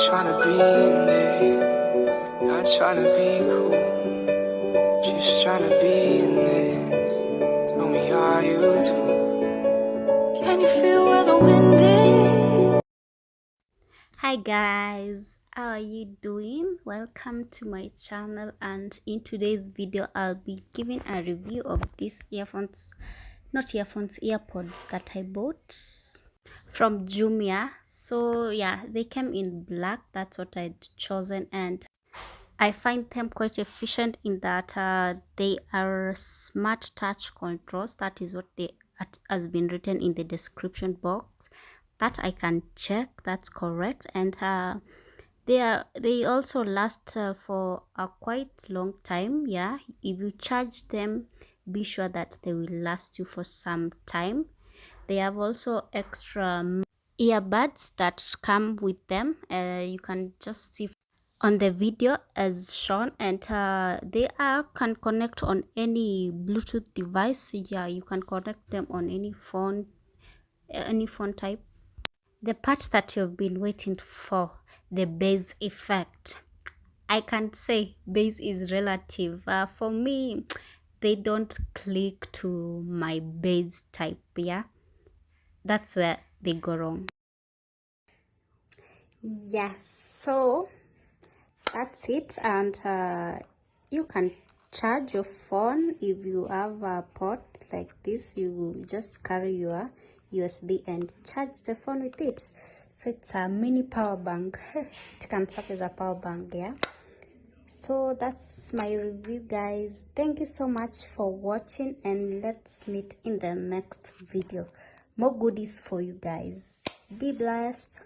tryna be in it, not tryna be cool, just tryna be in this. Tell me how you do. Can you feel where the wind is? Hi guys, how are you doing? Welcome to my channel, and in today's video I'll be giving a review of these earphones earpods that I bought from Jumia. So yeah, they came in black. That's what I'd chosen, and I find them quite efficient in that they are smart touch controls. That is what they has been written in the description box. That I can check. That's correct, and they also last for a quite long time. Yeah, if you charge them, be sure that they will last you for some time. They have also extra earbuds that come with them. You can just see on the video as shown, and they can connect on any Bluetooth device. Yeah, you can connect them on any phone type. The part that you've been waiting for, the bass effect. I can't say bass is relative. For me, they don't click to my bass type. Yeah, that's where they go wrong. Yes, so that's it, and you can charge your phone. If you have a port like this, you just carry your USB and charge the phone with it. So it's a mini power bank. It can serve as a power bank. Yeah, so that's my review, guys. Thank you so much for watching, and let's meet in the next video. More goodies for you guys. Be blessed.